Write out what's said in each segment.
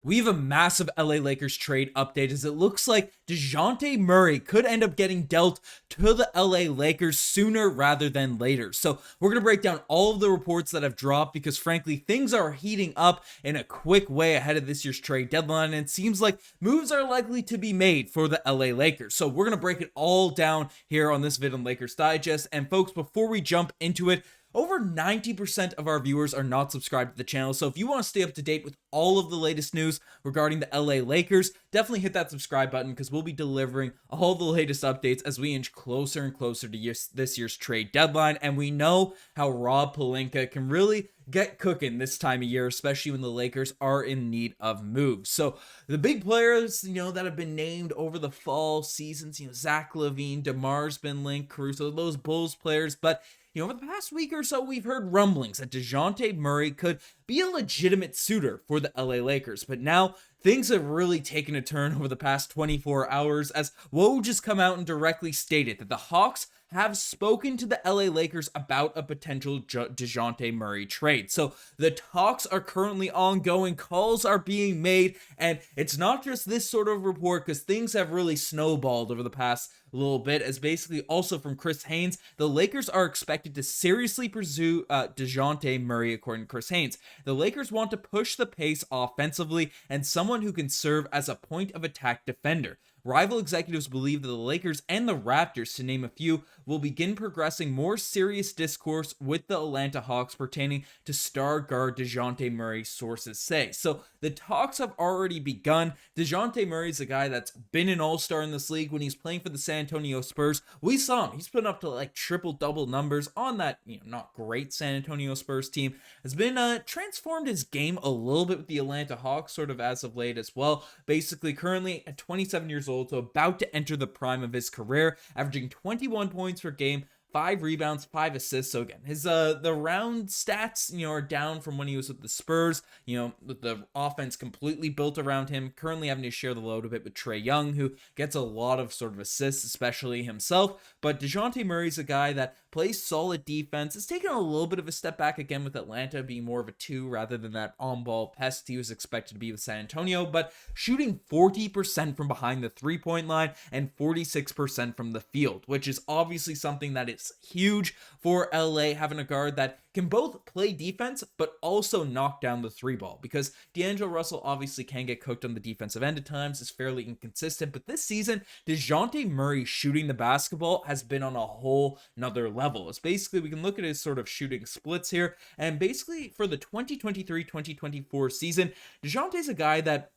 We have a massive LA Lakers trade update as it looks like Dejounte Murray could end up getting dealt to the LA Lakers sooner rather than later. So we're going to break down all of the reports that have dropped because frankly, things are heating up in a quick way ahead of this year's trade deadline, and it seems like moves are likely to be made for the LA Lakers. So we're going to break it all down here on this vid on Lakers Digest. And folks, before we jump into it, over 90% of our viewers are not subscribed to the channel, so if you want to stay up to date with all of the latest news regarding the LA Lakers, definitely hit that subscribe button because we'll be delivering all the latest updates as we inch closer and closer to this year's trade deadline. And we know how Rob Pelinka can really get cooking this time of year, especially when the Lakers are in need of moves. So the big players, that have been named over the fall seasons, Zach LaVine, DeMar's been linked, Caruso, those Bulls players, but over the past week or so, we've heard rumblings that Dejounte Murray could be a legitimate suitor for the LA Lakers. But now things have really taken a turn over the past 24 hours as Woj has come out and directly stated that the Hawks have spoken to the LA Lakers about a potential Dejounte Murray trade. So the talks are currently ongoing, calls are being made, and it's not just this sort of report because things have really snowballed over the past little bit, as basically also from Chris Haynes, the Lakers are expected to seriously pursue Dejounte Murray, according to Chris Haynes. The Lakers want to push the pace offensively and someone who can serve as a point of attack defender. Rival executives believe that the Lakers and the Raptors, to name a few, will begin progressing more serious discourse with the Atlanta Hawks pertaining to star guard Dejounte Murray, sources say. So the talks have already begun. Dejounte Murray is a guy that's been an all-star in this league when he's playing for the San Antonio Spurs. We saw him. He's putting up to like triple-double numbers on that, not great San Antonio Spurs team. Has been transformed his game a little bit with the Atlanta Hawks sort of as of late as well. Basically, currently at 27 years old, so about to enter the prime of his career, averaging 21 points per game, 5 rebounds, 5 assists. So again, his the round stats, are down from when he was with the Spurs. With the offense completely built around him, currently having to share the load a bit with Trae Young, who gets a lot of sort of assists, especially himself. But Dejounte Murray's a guy that plays solid defense. It's taken a little bit of a step back again with Atlanta being more of a 2 rather than that on-ball pest he was expected to be with San Antonio, but shooting 40% from behind the three-point line and 46% from the field, which is obviously something that is huge for LA, having a guard that can both play defense but also knock down the three ball, because D'Angelo Russell obviously can get cooked on the defensive end at times, is fairly inconsistent, but this season Dejounte Murray shooting the basketball has been on a whole nother level. It's basically, we can look at his sort of shooting splits here, and basically for the 2023-2024 season, Dejounte's a guy that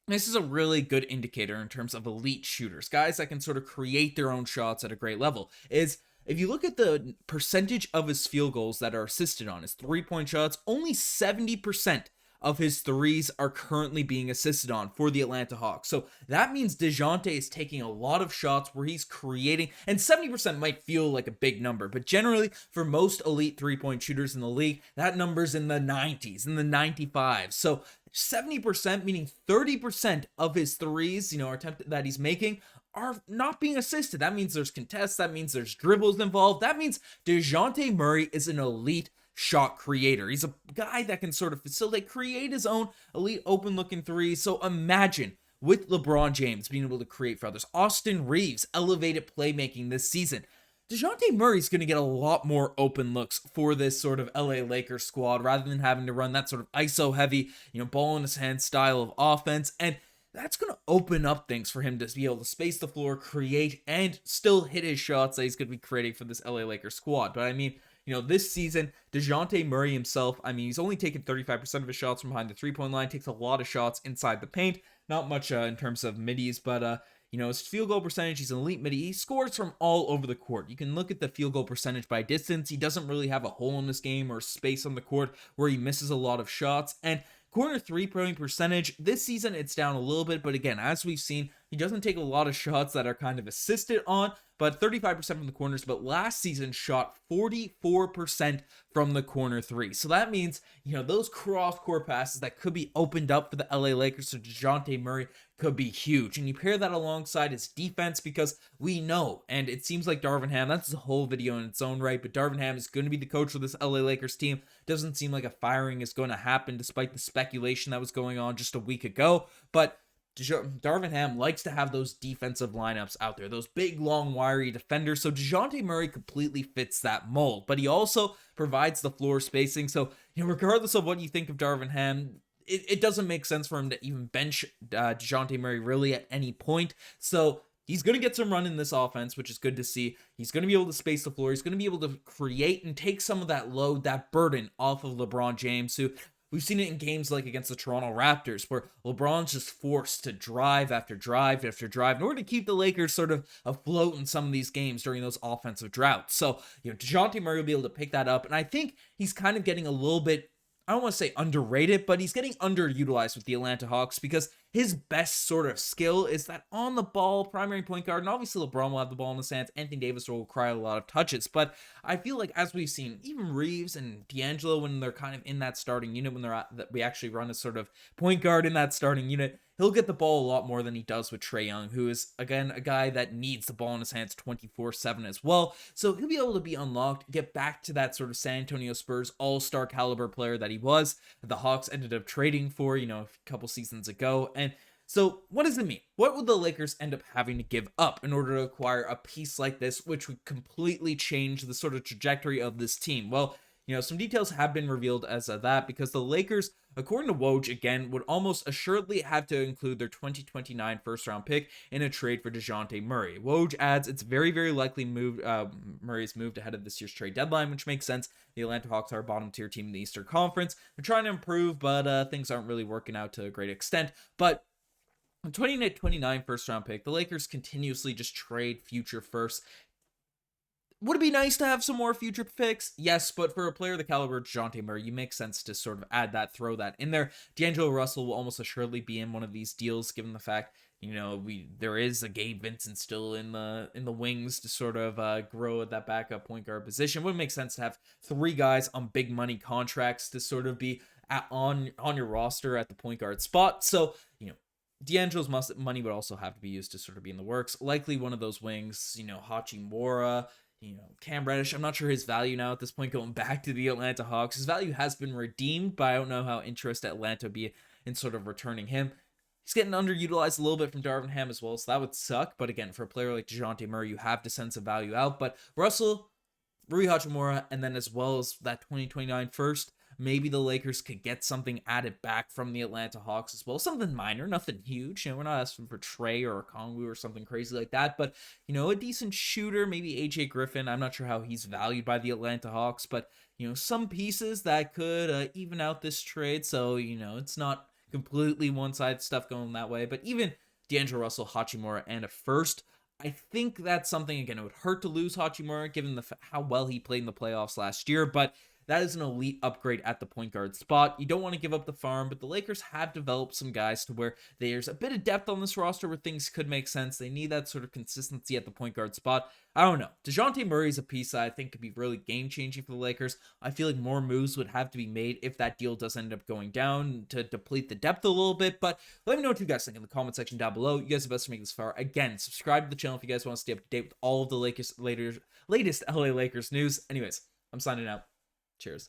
this is a really good indicator in terms of elite shooters, guys that can sort of create their own shots at a great level. Is if you look at the percentage of his field goals that are assisted on his three-point shots, only 70% of his threes are currently being assisted on for the Atlanta Hawks. So that means Dejounte is taking a lot of shots where he's creating, and 70% might feel like a big number, but generally for most elite three-point shooters in the league, that number's in the 90s, in the 95s. So 70%, meaning 30% of his threes, attempt that he's making, are not being assisted. That means there's contests. That means there's dribbles involved. That means Dejounte Murray is an elite shot creator. He's a guy that can sort of facilitate, create his own elite open looking threes. So imagine with LeBron James being able to create for others, Austin Reaves elevated playmaking this season, Dejounte Murray's going to get a lot more open looks for this sort of LA Lakers squad rather than having to run that sort of ISO heavy, ball in his hand style of offense. And that's going to open up things for him to be able to space the floor, create, and still hit his shots that he's going to be creating for this LA Lakers squad. But I mean, this season, Dejounte Murray himself, he's only taken 35% of his shots from behind the three-point line, takes a lot of shots inside the paint, not much in terms of middies, but his field goal percentage, he's an elite midi. He scores from all over the court. You can look at the field goal percentage by distance. He doesn't really have a hole in this game or space on the court where he misses a lot of shots. And corner three-point percentage, this season it's down a little bit, but again, as we've seen, he doesn't take a lot of shots that are kind of assisted on, but 35% from the corners, but last season shot 44% from the corner three. So that means, those cross-court passes that could be opened up for the LA Lakers to Dejounte Murray could be huge. And you pair that alongside his defense, because we know, and it seems like Darvin Ham, that's a whole video in its own right, but Darvin Ham is going to be the coach of this LA Lakers team. Doesn't seem like a firing is going to happen despite the speculation that was going on just a week ago. But Darvin Ham likes to have those defensive lineups out there, those big, long, wiry defenders. So Dejounte Murray completely fits that mold, but he also provides the floor spacing. So, regardless of what you think of Darvin Ham, it doesn't make sense for him to even bench Dejounte Murray really at any point. So he's going to get some run in this offense, which is good to see. He's going to be able to space the floor. He's going to be able to create and take some of that load, that burden off of LeBron James, who we've seen it in games like against the Toronto Raptors, where LeBron's just forced to drive after drive after drive in order to keep the Lakers sort of afloat in some of these games during those offensive droughts. So, Dejounte Murray will be able to pick that up. And I think he's kind of getting a little bit, I don't want to say underrated, but he's getting underutilized with the Atlanta Hawks, because his best sort of skill is that on the ball primary point guard. And obviously LeBron will have the ball in his hands. Anthony Davis will require a lot of touches. But I feel like, as we've seen, even Reaves and D'Angelo, when they're kind of in that starting unit, when we actually run a sort of point guard in that starting unit, he'll get the ball a lot more than he does with Trae Young, who is, again, a guy that needs the ball in his hands 24/7 as well. So he'll be able to be unlocked, get back to that sort of San Antonio Spurs all-star caliber player that he was, that the Hawks ended up trading for, a couple seasons ago. And so what does it mean? What would the Lakers end up having to give up in order to acquire a piece like this, which would completely change the sort of trajectory of this team? Well, some details have been revealed as of that, because the Lakers, according to Woj, again, would almost assuredly have to include their 2029 first-round pick in a trade for Dejounte Murray. Woj adds it's very, very likely Murray's moved ahead of this year's trade deadline, which makes sense. The Atlanta Hawks are a bottom-tier team in the Eastern Conference. They're trying to improve, but things aren't really working out to a great extent. But 2029 first-round pick, the Lakers continuously just trade future firsts. Would it be nice to have some more future picks? Yes, but for a player the caliber of Dejounte Murray, you make sense to sort of add that, throw that in there. D'Angelo Russell will almost assuredly be in one of these deals, given the fact, there is a Gabe Vincent still in the wings to sort of grow at that backup point guard position. Would make sense to have three guys on big money contracts to sort of be on your roster at the point guard spot. So, D'Angelo's money would also have to be used to sort of be in the works. Likely one of those wings, Hachimura, Cam Reddish. I'm not sure his value now at this point, going back to the Atlanta Hawks. His value has been redeemed, but I don't know how interested Atlanta would be in sort of returning him. He's getting underutilized a little bit from Darvin Ham as well, so that would suck. But again, for a player like Dejounte Murray, you have to send some value out. But Russell, Rui Hachimura, and then as well as that 2029 first, maybe the Lakers could get something added back from the Atlanta Hawks as well. Something minor, nothing huge. We're not asking for Trae or Kongwu or something crazy like that. But, a decent shooter, maybe AJ Griffin. I'm not sure how he's valued by the Atlanta Hawks. But, some pieces that could even out this trade. So, it's not completely one-sided stuff going that way. But even D'Angelo Russell, Hachimura, and a first, I think that's something, again, it would hurt to lose Hachimura given how well he played in the playoffs last year. But that is an elite upgrade at the point guard spot. You don't want to give up the farm, but the Lakers have developed some guys to where there's a bit of depth on this roster where things could make sense. They need that sort of consistency at the point guard spot. I don't know. Dejounte Murray is a piece that I think could be really game-changing for the Lakers. I feel like more moves would have to be made if that deal does end up going down to deplete the depth a little bit. But let me know what you guys think in the comment section down below. You guys are best to make this far. Again, subscribe to the channel if you guys want to stay up to date with all of the latest LA Lakers news. Anyways, I'm signing out. Cheers.